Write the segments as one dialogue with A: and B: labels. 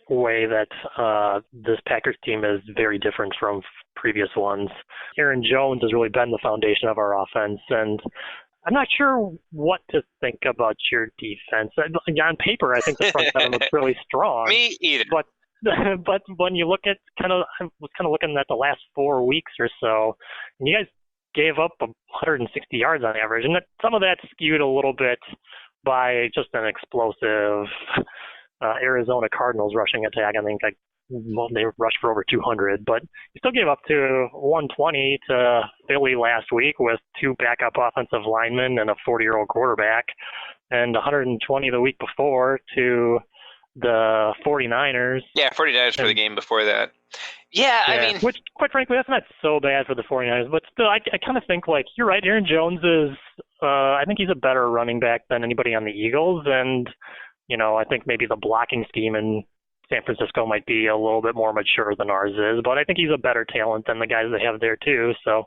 A: way that this Packers team is very different from previous ones. Aaron Jones has really been the foundation of our offense, and I'm not sure what to think about your defense. On paper, I think the front seven looks really strong.
B: Me either.
A: But when you look at I was kind of looking at the last 4 weeks or so, and you guys gave up 160 yards on average, and some of that's skewed a little bit by just an explosive Arizona Cardinals rushing attack. I think they rushed for over 200, but you still gave up to 120 to Philly last week with 2 backup offensive linemen and a 40-year-old quarterback, and 120 the week before to the 49ers.
B: Yeah, 49ers for the game before that. Yeah, I mean...
A: Which, quite frankly, that's not so bad for the 49ers, but still, I kind of think, you're right, Aaron Jones is, I think he's a better running back than anybody on the Eagles, and, I think maybe the blocking scheme in San Francisco might be a little bit more mature than ours is, but I think he's a better talent than the guys they have there, too, so,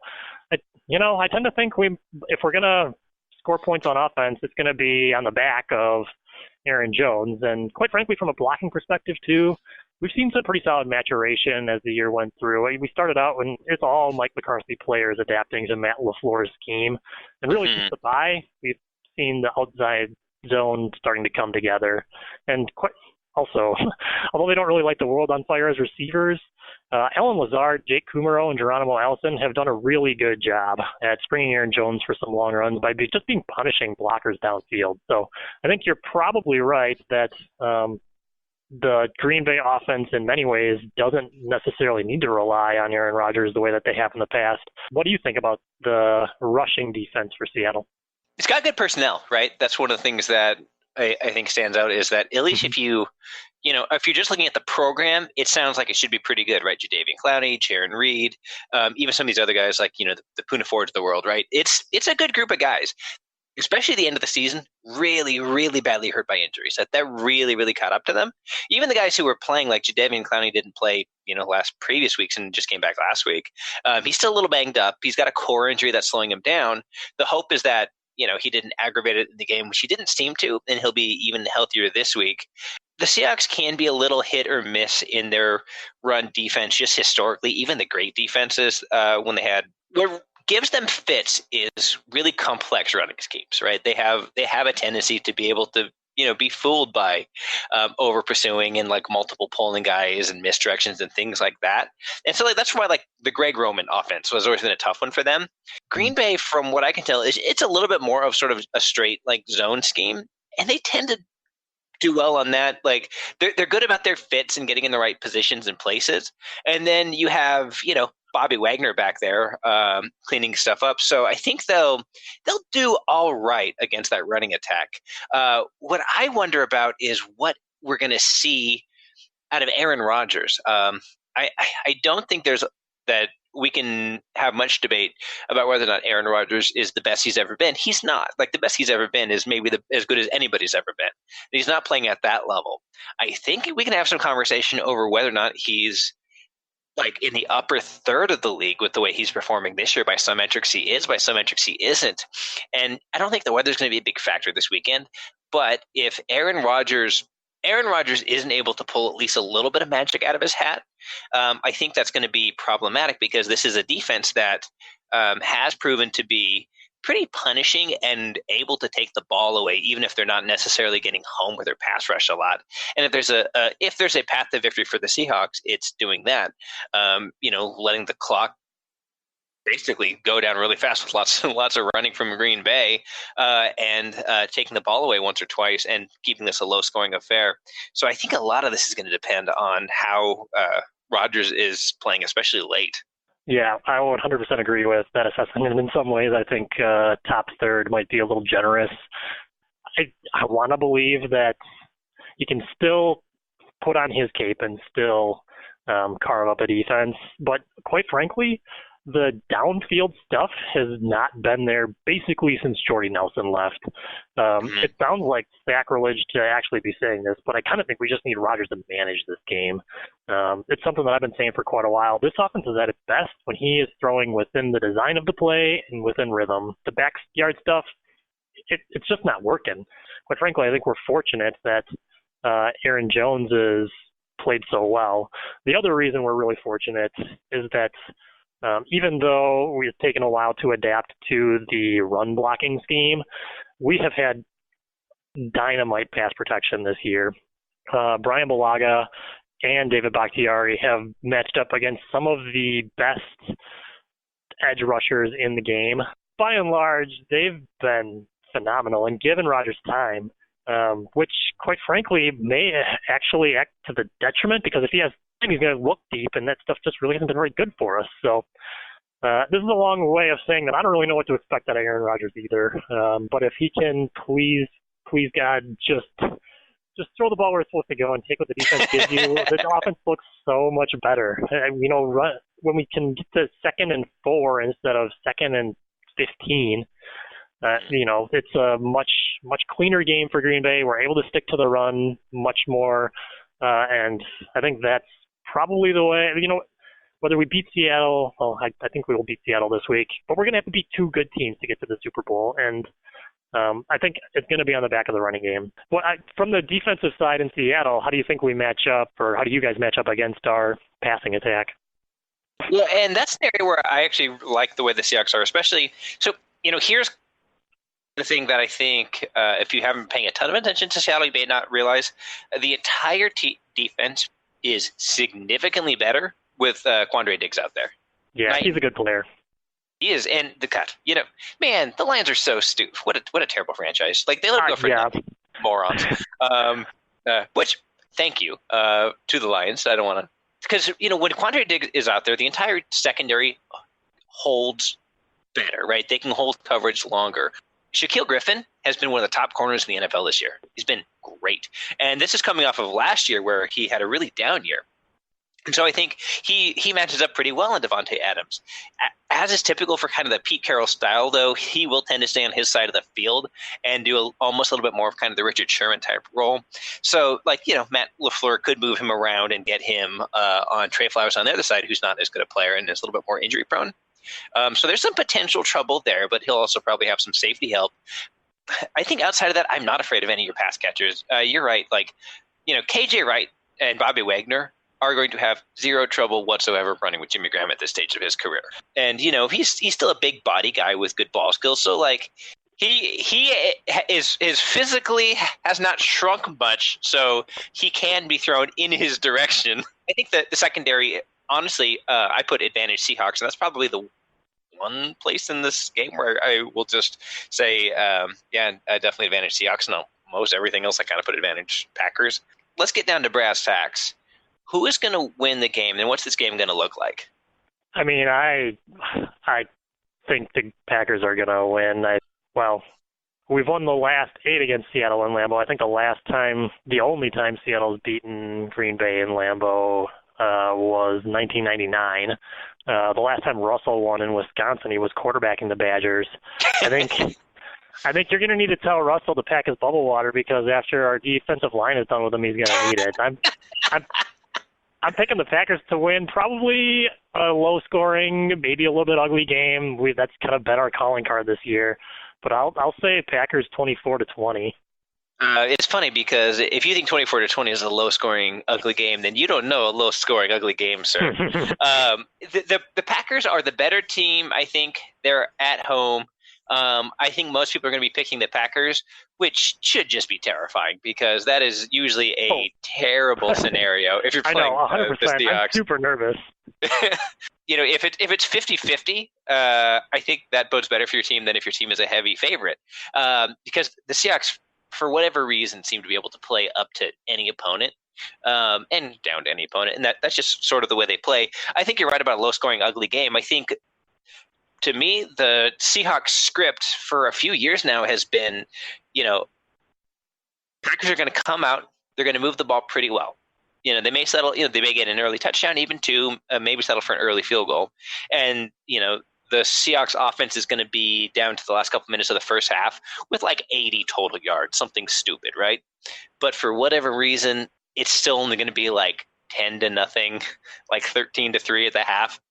A: I tend to think if we're going to score points on offense, it's going to be on the back of Aaron Jones. And quite frankly, from a blocking perspective too, we've seen some pretty solid maturation as the year went through. We started out when it's all Mike McCarthy players adapting to Matt LaFleur's scheme. And really since the bye, we've seen the outside zone starting to come together. And also, although they don't really light the world on fire as receivers, Alan Lazard, Jake Kumaro, and Geronimo Allison have done a really good job at springing Aaron Jones for some long runs by just being punishing blockers downfield. So I think you're probably right that the Green Bay offense in many ways doesn't necessarily need to rely on Aaron Rodgers the way that they have in the past. What do you think about the rushing defense for Seattle?
B: It's got good personnel, right? That's one of the things that I think stands out is that at least if you're just looking at the program, it sounds like it should be pretty good, right? Jadeveon Clowney, Jaron Reed, even some of these other guys like, the Poona Fords of the world, right? It's a good group of guys, especially at the end of the season, really, really badly hurt by injuries. That really, really caught up to them. Even the guys who were playing, like Jadeveon Clowney didn't play, previous weeks and just came back last week. He's still a little banged up. He's got a core injury that's slowing him down. The hope is that he didn't aggravate it in the game, which he didn't seem to, and he'll be even healthier this week. The Seahawks can be a little hit or miss in their run defense, just historically. Even the great defenses, when they had what gives them fits is really complex running schemes, right? They have a tendency to be able to be fooled by over pursuing and multiple pulling guys and misdirections and things like that. And so that's why the Greg Roman offense was always been a tough one for them. Green Bay, from what I can tell, it's a little bit more of sort of a straight zone scheme, and they tend to do well on that. They're good about their fits and getting in the right positions and places. And then you have Bobby Wagner back there cleaning stuff up. So I think they'll do all right against that running attack. What I wonder about is what we're going to see out of Aaron Rodgers. I don't think that we can have much debate about whether or not Aaron Rodgers is the best he's ever been. He's not. The best he's ever been is maybe as good as anybody's ever been. He's not playing at that level. I think we can have some conversation over whether or not he's in the upper third of the league with the way he's performing this year. By some metrics he is, by some metrics he isn't. And I don't think the weather's going to be a big factor this weekend. But if Aaron Rodgers isn't able to pull at least a little bit of magic out of his hat, I think that's going to be problematic because this is a defense that has proven to be pretty punishing and able to take the ball away, even if they're not necessarily getting home with their pass rush a lot. And if there's a path to victory for the Seahawks, it's doing that. Letting the clock basically go down really fast with lots of running from Green Bay and taking the ball away once or twice and keeping this a low-scoring affair. So I think a lot of this is going to depend on how Rodgers is playing, especially late.
A: Yeah, I would 100% agree with that assessment. And in some ways, I think top third might be a little generous. I want to believe that he can still put on his cape and still carve up a defense. But quite frankly, the downfield stuff has not been there basically since Jordy Nelson left. It sounds like sacrilege to actually be saying this, but I kind of think we just need Rodgers to manage this game. It's something that I've been saying for quite a while. This offense is at its best when he is throwing within the design of the play and within rhythm. The backyard stuff, it's just not working. Quite frankly, I think we're fortunate that Aaron Jones is played so well. The other reason we're really fortunate is that even though we've taken a while to adapt to the run blocking scheme, we have had dynamite pass protection this year. Brian Balaga and David Bakhtiari have matched up against some of the best edge rushers in the game. By and large, they've been phenomenal and given Rodgers time, which, quite frankly, may actually act to the detriment, because if he has time, he's going to look deep, and that stuff just really hasn't been very good for us. So this is a long way of saying that I don't really know what to expect out of Aaron Rodgers either. But if he can, please God, just throw the ball where it's supposed to go and take what the defense gives you. The offense looks so much better. When we can get to 2nd and 4 instead of 2nd and 15, it's a much cleaner game for Green Bay. We're able to stick to the run much more, and I think that's probably the way. Whether we beat Seattle, I think we will beat Seattle this week, but we're going to have to beat 2 good teams to get to the Super Bowl, and I think it's going to be on the back of the running game. From the defensive side in Seattle, how do you think we match up, or how do you guys match up against our passing attack?
B: Yeah, and that's an area where I actually like the way the Seahawks are, especially. So, here's the thing that I think if you haven't been paying a ton of attention to Seattle, you may not realize the entire defense is significantly better with Quandre Diggs out there.
A: Yeah,
B: right?
A: He's a good player. He
B: is, and the cut. Man, the Lions are so stupid. What a terrible franchise. Like, they let go for nothing. Morons. Which, thank you to the Lions. I don't want to, because when Quandre Diggs is out there, the entire secondary holds better, right? They can hold coverage longer. Shaquille Griffin has been one of the top corners in the NFL this year. He's been great, and this is coming off of last year where he had a really down year. And so I think he matches up pretty well in Devontae Adams. As is typical for kind of the Pete Carroll style, though, he will tend to stay on his side of the field and do almost a little bit more of kind of the Richard Sherman type role. So, Matt LaFleur could move him around and get him on Trey Flowers on the other side, who's not as good a player and is a little bit more injury prone. So there's some potential trouble there, but he'll also probably have some safety help. I think outside of that, I'm not afraid of any of your pass catchers. You're right. KJ Wright and Bobby Wagner are going to have zero trouble whatsoever running with Jimmy Graham at this stage of his career. And, he's still a big body guy with good ball skills. So, he is physically has not shrunk much, so he can be thrown in his direction. I think that the secondary, honestly, I put advantage Seahawks, and that's probably the one place in this game where I will just say, definitely advantage Seahawks. No, most everything else I kind of put advantage Packers. Let's get down to brass tacks. Who is going to win the game, and what's this game going to look like?
A: I mean, I think the Packers are going to win. We've won the last 8 against Seattle in Lambeau. I think the only time Seattle's beaten Green Bay in Lambeau was 1999. The last time Russell won in Wisconsin, he was quarterbacking the Badgers. I think you're going to need to tell Russell to pack his bubble water, because after our defensive line is done with him, he's going to need it. I'm picking the Packers to win, probably a low-scoring, maybe a little bit ugly game. That's kind of been our calling card this year. But I'll say Packers 24-20.
B: It's funny, because if you think 24-20 is a low-scoring, ugly game, then you don't know a low-scoring, ugly game, sir. The Packers are the better team. I think they're at home. I think most people are going to be picking the Packers, which should just be terrifying, because that is usually a terrible scenario if you're playing
A: I know, 100%.
B: the Seahawks.
A: I'm super nervous.
B: If it's 50-50, I think that bodes better for your team than if your team is a heavy favorite, because the Seahawks, for whatever reason, seem to be able to play up to any opponent. And down to any opponent, and that's just sort of the way they play. I think you're right about a low-scoring, ugly game. I think, to me, the Seahawks script for a few years now has been, Packers are going to come out, they're going to move the ball pretty well. They may settle, they may get an early touchdown, even 2, maybe settle for an early field goal. And, the Seahawks offense is going to be down to the last couple minutes of the first half with 80 total yards, something stupid, right? But for whatever reason, it's still only going to be 10-0, 13-3 at the half.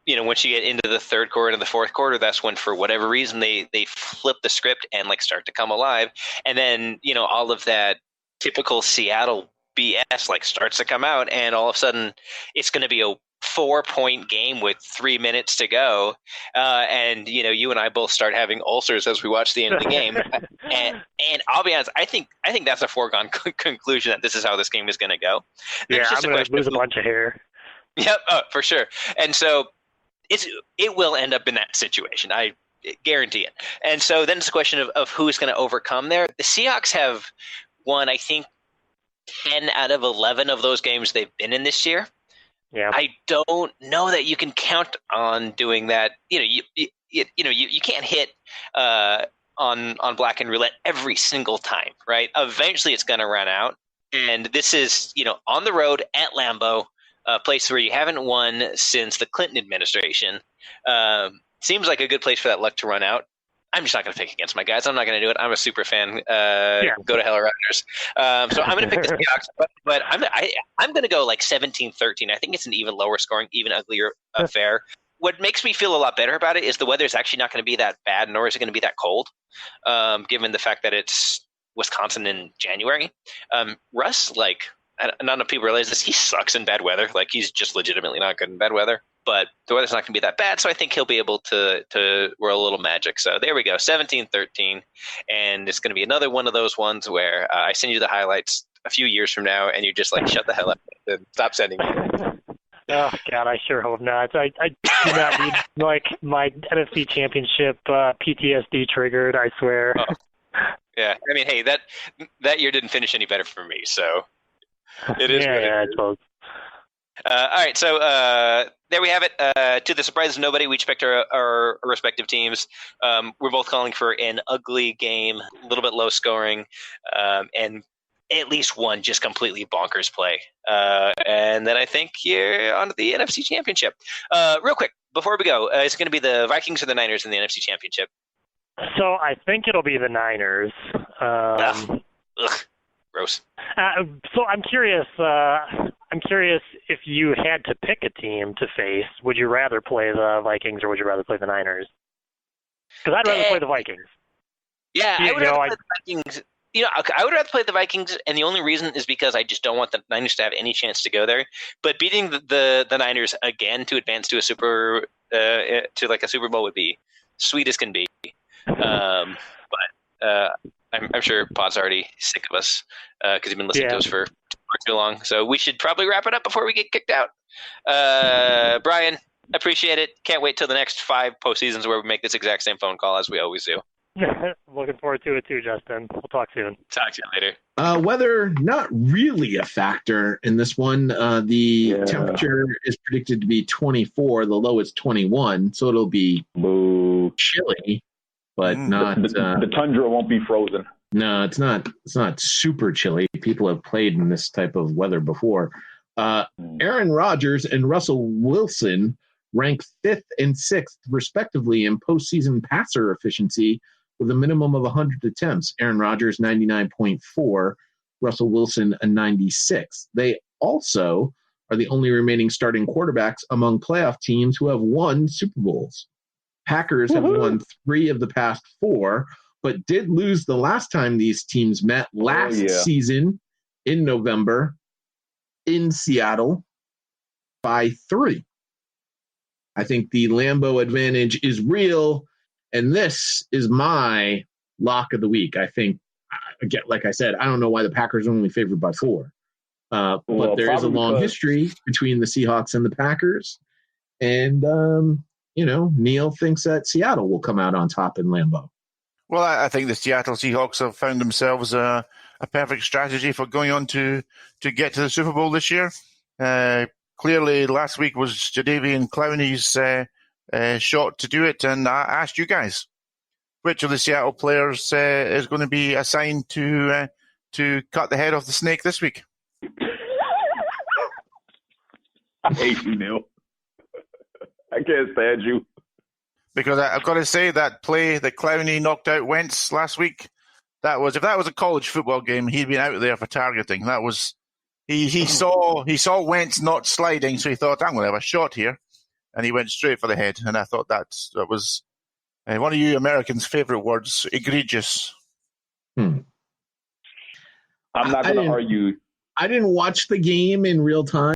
B: Once you get into the third quarter and the fourth quarter, that's when, for whatever reason, they flip the script and start to come alive. And then, all of that typical Seattle BS like starts to come out, and all of a sudden it's going to be a 4-point game with 3 minutes to go, and you and I both start having ulcers as we watch the end of the game. and I'll be honest, I think that's a foregone conclusion that this is how this game is going to go.
A: Yeah, I'm going to lose a bunch of hair.
B: Yep, for sure. And so it will end up in that situation. I guarantee it. And so then it's a question of who's going to overcome there. The Seahawks have won, I think, 10 out of 11 of those games they've been in this year.
A: Yeah.
B: I don't know that you can count on doing that. You can't hit on black and roulette every single time, right? Eventually it's going to run out. And this is, on the road at Lambeau, a place where you haven't won since the Clinton administration. Seems like a good place for that luck to run out. I'm just not going to pick against my guys. I'm not going to do it. I'm a super fan. Go to hell, Raptors. So I'm going to pick the Seahawks, but I'm going to go like 17-13. I think it's an even lower scoring, even uglier affair. What makes me feel a lot better about it is the weather is actually not going to be that bad, nor is it going to be that cold, given the fact that it's Wisconsin in January. Russ, I don't know if people realize this, he sucks in bad weather. Like, he's just legitimately not good in bad weather. But the weather's not going to be that bad, so I think he'll be able to roll a little magic. So there we go, 17-13. And it's going to be another one of those ones where I send you the highlights a few years from now, and you're just like, shut the hell up and stop sending me.
A: Oh, God, I sure hope not. I do not need, my NFC Championship PTSD triggered, I swear.
B: Oh. Yeah, I mean, hey, that year didn't finish any better for me, so it is what it is.
A: I suppose.
B: All right, so there we have it. To the surprise of nobody, we each picked our respective teams. We're both calling for an ugly game, a little bit low scoring, and at least one just completely bonkers play. And then I think you're on to the NFC Championship. Real quick, before we go, is it going to be the Vikings or the Niners in the NFC Championship?
A: So I think it'll be the Niners.
B: Ugh. Gross.
A: So I'm curious if you had to pick a team to face, would you rather play the Vikings or would you rather play the Niners? Because I'd rather play the Vikings.
B: Yeah, I would rather play the Vikings. I would rather play the Vikings, and the only reason is because I just don't want the Niners to have any chance to go there. But beating the Niners again to advance to a Super Bowl would be sweet as can be. But I'm sure Pod's already sick of us because he's been listening to us for too long. So we should probably wrap it up before we get kicked out. Brian, appreciate it. Can't wait till the next 5 postseasons where we make this exact same phone call as we always do.
A: Looking forward to it too, Justin. We'll talk soon.
B: Talk to you later.
C: Weather, not really a factor in this one. The temperature is predicted to be 24. The low is 21, so it'll be chilly, but not.
D: The tundra won't be frozen.
C: No, it's not. It's not super chilly. People have played in this type of weather before. Aaron Rodgers and Russell Wilson rank 5th and 6th, respectively, in postseason passer efficiency with a minimum of 100 attempts. Aaron Rodgers, 99.4. Russell Wilson, a 96. They also are the only remaining starting quarterbacks among playoff teams who have won Super Bowls. Packers have won 3 of the past 4, but did lose the last time these teams met last season in November in Seattle by 3. I think the Lambeau advantage is real, and this is my lock of the week. I think, again, like I said, I don't know why the Packers are only favored by 4. But there is a long history between the Seahawks and the Packers. And, Neil thinks that Seattle will come out on top in Lambeau.
E: Well, I think the Seattle Seahawks have found themselves a perfect strategy for going on to get to the Super Bowl this year. Clearly, last week was Jadeveon Clowney's shot to do it, and I asked you guys, which of the Seattle players is going to be assigned to cut the head off the snake this week?
D: I hate you, Neil. I can't stand you.
E: Because I've got to say that play that Clowney knocked out Wentz last week, if that was a college football game, he'd been out there for targeting. That was he saw Wentz not sliding, so he thought, I'm going to have a shot here, and he went straight for the head. And I thought that was one of you Americans' favorite words, egregious.
D: I'm not going to argue
C: I didn't watch the game in real time,